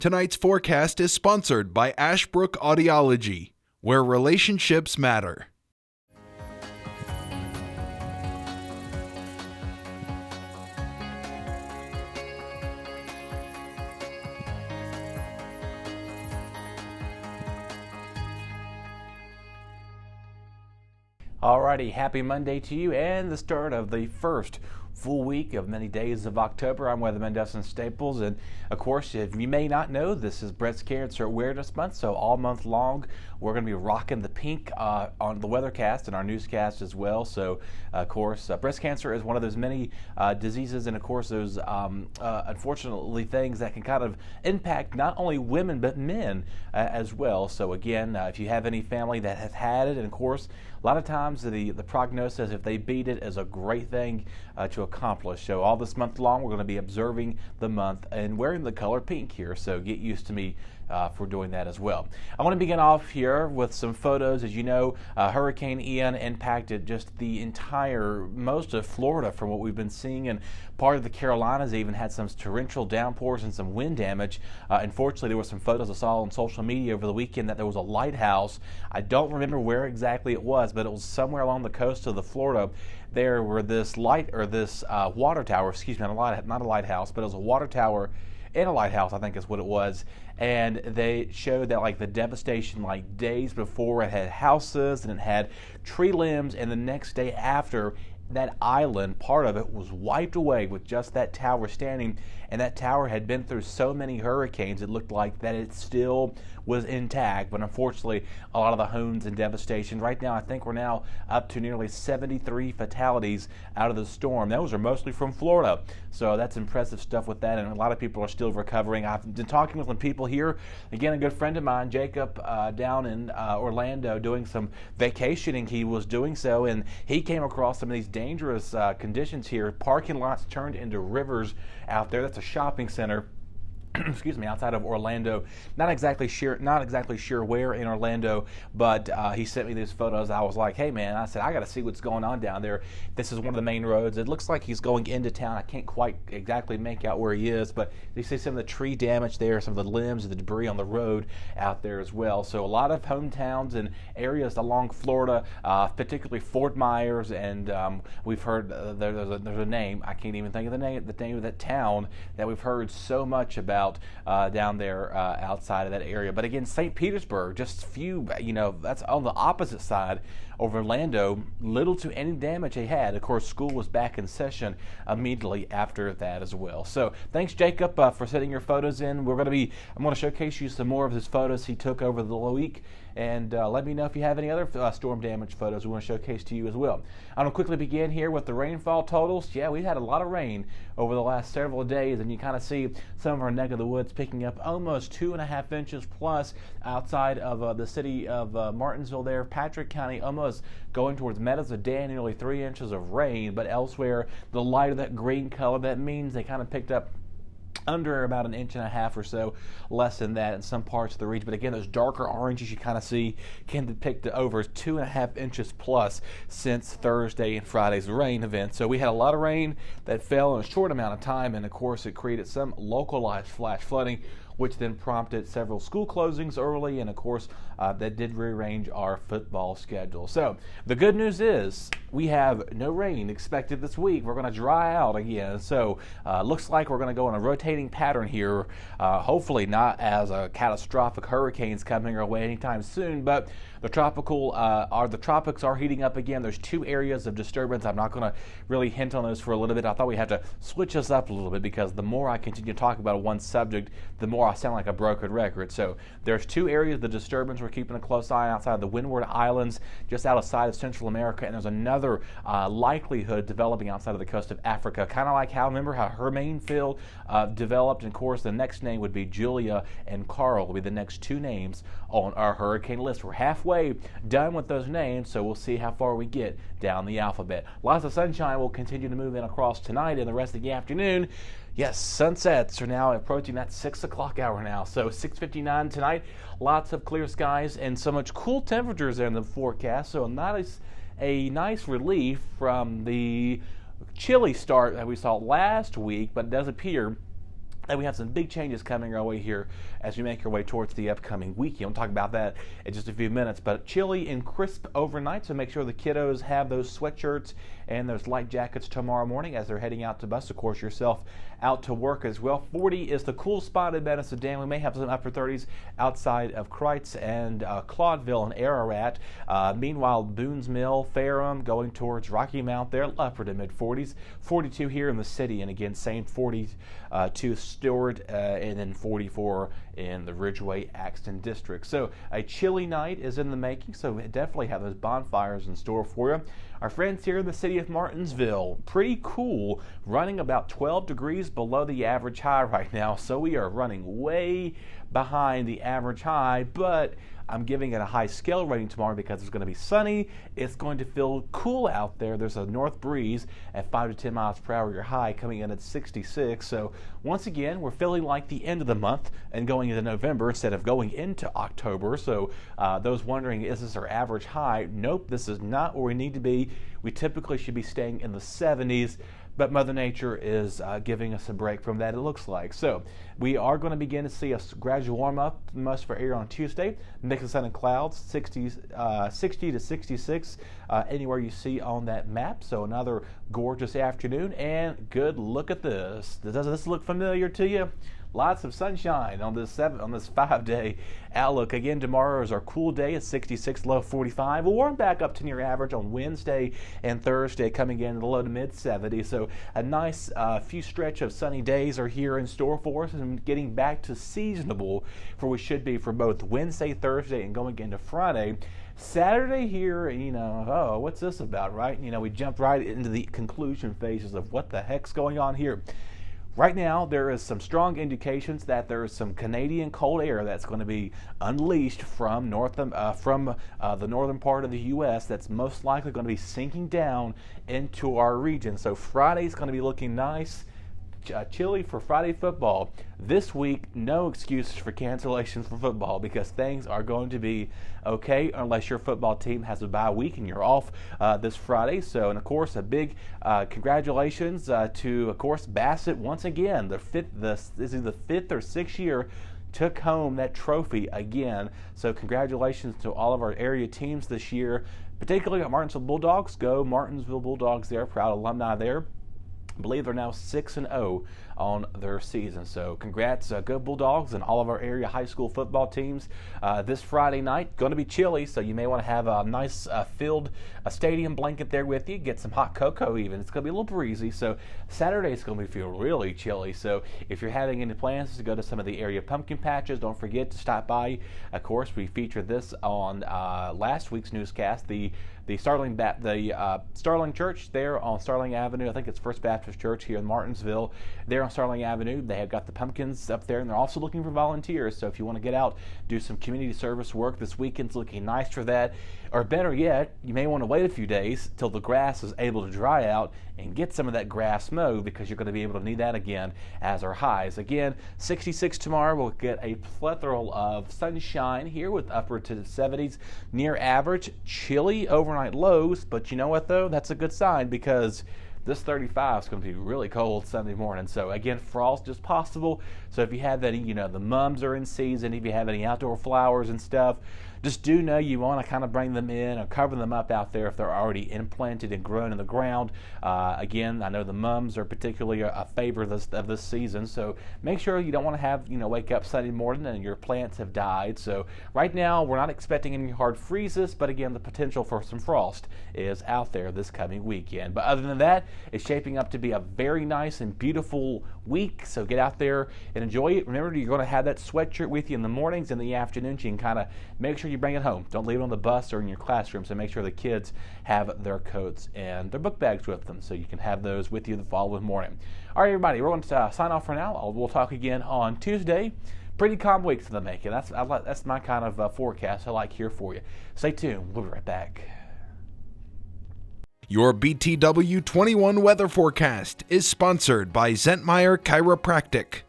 Tonight's forecast is sponsored by Ashbrook Audiology, where relationships matter. Alrighty, happy Monday to you and the start of the first full week of many days of October. I'm Weatherman Dustin Staples, and of course, if you may not know, this is Breast Cancer Awareness Month, so all month long we're going to be rocking the pink on the weathercast and our newscast as well. So, of course, breast cancer is one of those many diseases, and of course, those unfortunately things that can kind of impact not only women but men as well. So, again, if you have any family that has had it, and of course, a lot of times the prognosis, if they beat it, is a great thing to accomplish. So all this month long, we're going to be observing the month and wearing the color pink here. So get used to me for doing that as well. I want to begin off here with some photos. As you know, Hurricane Ian impacted just the entire, most of Florida from what we've been seeing, and part of the Carolinas even had some torrential downpours and some wind damage. Unfortunately, there were some photos I saw on social media over the weekend that there was a lighthouse. I don't remember where exactly it was, but it was somewhere along the coast of the Florida. There were this water tower, excuse me, not a lighthouse, but it was a water tower and a lighthouse, I think is what it was. And they showed that like the devastation, like days before, it had houses and it had tree limbs, and the next day after, that island, part of it, was wiped away with just that tower standing. And that tower had been through so many hurricanes, it looked like that it still was intact. But unfortunately, a lot of the homes and devastation. Right now, I think we're now up to nearly 73 fatalities out of the storm. Those are mostly from Florida. So that's impressive stuff with that. And a lot of people are still recovering. I've been talking with some people here. Again, a good friend of mine, Jacob, down in Orlando, doing some vacationing. He was doing so, and he came across some of these dangerous conditions here. Parking lots turned into rivers out there. That's a shopping center excuse me, outside of Orlando. Not exactly sure where in Orlando, but he sent me these photos. I was like, hey man, I said, I got to see what's going on down there. This is one of the main roads. It looks like he's going into town. I can't quite exactly make out where he is, but you see some of the tree damage there, some of the limbs and the debris on the road out there as well. So a lot of hometowns and areas along Florida, particularly Fort Myers, and we've heard there's a name, I can't even think of the name of that town that we've heard so much about down there outside of that area. But again, St. Petersburg, just few, that's on the opposite side of Orlando, little to any damage they had. Of course, school was back in session immediately after that as well. So thanks, Jacob, for sending your photos in. I'm going to showcase you some more of his photos he took over the week, and let me know if you have any other storm damage photos we want to showcase to you as well. I'm going to quickly begin here with the rainfall totals. Yeah, we had a lot of rain over the last several days, and you kind of see some of our neck of the woods picking up almost 2.5 inches plus outside of the city of Martinsville there, Patrick County, almost going towards Meadows a day, nearly 3 inches of rain. But elsewhere, the lighter that green color, that means they kind of picked up under about 1.5 inches or so, less than that in some parts of the region. But again, those darker oranges you kind of see can depict over 2.5 inches plus since Thursday and Friday's rain event. So we had a lot of rain that fell in a short amount of time, and of course it created some localized flash flooding, which then prompted several school closings early, and of course that did rearrange our football schedule. So the good news is we have no rain expected this week. We're going to dry out again. So looks like we're going to go in a rotating pattern here. Hopefully not as a catastrophic hurricanes coming our way anytime soon, but the tropics are heating up again. There's 2 areas of disturbance. I'm not going to really hint on those for a little bit. I thought we had to switch this up a little bit, because the more I continue to talk about one subject, the more I sound like a broken record. So there's 2 areas of the disturbance we're keeping a close eye outside of the Windward Islands, just outside of Central America, and there's another likelihood developing outside of the coast of Africa. Kind of like remember how Hermainville developed, and of course the next name would be Julia and Carl will be the next 2 names on our hurricane list. We're halfway done with those names, so we'll see how far we get down the alphabet. Lots of sunshine will continue to move in across tonight and the rest of the afternoon. Yes, sunsets are now approaching that 6 o'clock hour now. So 6:59 tonight, lots of clear skies and so much cool temperatures there in the forecast. So a nice relief from the chilly start that we saw last week, but it does appear And we have some big changes coming our way here as we make our way towards the upcoming weekend. We'll talk about that in just a few minutes. But chilly and crisp overnight, so make sure the kiddos have those sweatshirts and those light jackets tomorrow morning as they're heading out to bus. Of course, yourself out to work as well. 40 is the cool spot in Medicine Dam. We may have some upper 30s outside of Kreitz and Claudeville and Ararat. Meanwhile, Boone's Mill, Ferrum, going towards Rocky Mount there, upper to mid 40s. 42 here in the city, and again, same 42 Stewart, and then 44 in the Ridgeway Axton district. So a chilly night is in the making, so definitely have those bonfires in store for you. Our friends here in the city of Martinsville, pretty cool, running about 12 degrees below the average high right now, so we are running way behind the average high, but I'm giving it a high scale rating tomorrow because it's going to be sunny. It's going to feel cool out there. There's a north breeze at 5 to 10 miles per hour. Your high coming in at 66. So once again, we're feeling like the end of the month and going into November instead of going into October. So those wondering, is this our average high? Nope, this is not where we need to be. We typically should be staying in the 70s. But Mother Nature is giving us a break from that, it looks like. So we are going to begin to see a gradual warm-up most for air on Tuesday. Mix of sun and clouds, 60 to 66 anywhere you see on that map. So another gorgeous afternoon, and good look at this. Does this look familiar to you? Lots of sunshine on this 5-day outlook. Again, tomorrow is our cool day at 66, low 45. We'll warm back up to near average on Wednesday and Thursday, coming in the low to mid 70s. So a nice few stretch of sunny days are here in store for us, and getting back to seasonable for we should be for both Wednesday, Thursday, and going into Friday. Saturday here, what's this about, right? We jumped right into the conclusion phases of what the heck's going on here. Right now, there is some strong indications that there is some Canadian cold air that's going to be unleashed from the northern part of the U.S. that's most likely going to be sinking down into our region. So Friday's going to be looking nice. Chilly for Friday football. This week, no excuses for cancellations for football because things are going to be okay unless your football team has a bye week and you're off this Friday. So, and of course, a big congratulations to, of course, Bassett once again. This is the fifth or sixth year took home that trophy again. So congratulations to all of our area teams this year, particularly at Martinsville Bulldogs. Go Martinsville Bulldogs there, proud alumni there. I believe they're now 6-0 on their season. So congrats, go Bulldogs, and all of our area high school football teams. This Friday night, going to be chilly, so you may want to have a nice filled stadium blanket there with you. Get some hot cocoa even. It's going to be a little breezy. So Saturday is going to feel really chilly. So if you're having any plans to go to some of the area pumpkin patches, don't forget to stop by. Of course, we featured this on last week's newscast. The Starling Church there on Starling Avenue. I think it's First Baptist Church here in Martinsville. There on Starling Avenue, they have got the pumpkins up there, and they're also looking for volunteers. So if you want to get out, do some community service work, this weekend's looking nice for that. Or better yet, you may want to wait a few days till the grass is able to dry out and get some of that grass mowed, because you're going to be able to need that again as our highs. Again, 66 tomorrow. We'll get a plethora of sunshine here with upper to the 70s, near average. Chilly overnight lows, but you know what though? That's a good sign, because this 35 is going to be really cold Sunday morning. So again, frost is possible. So if you have any, the mums are in season. If you have any outdoor flowers and stuff, just do know you want to kind of bring them in or cover them up out there if they're already implanted and grown in the ground. Again, I know the mums are particularly a favor of this season, so make sure you don't want to have, wake up Sunday morning and your plants have died. So right now, we're not expecting any hard freezes, but again, the potential for some frost is out there this coming weekend. But other than that, it's shaping up to be a very nice and beautiful week, so get out there and enjoy it. Remember, you're going to have that sweatshirt with you in the mornings and the afternoons. You can kind of make sure you bring it home. Don't leave it on the bus or in your classroom, so make sure the kids have their coats and their book bags with them so you can have those with you the following morning. All right, everybody, we're going to sign off for now. We'll talk again on Tuesday. Pretty calm week to the making. That's my kind of forecast I like here for you. Stay tuned. We'll be right back. Your BTW21 weather forecast is sponsored by Zentmeyer Chiropractic.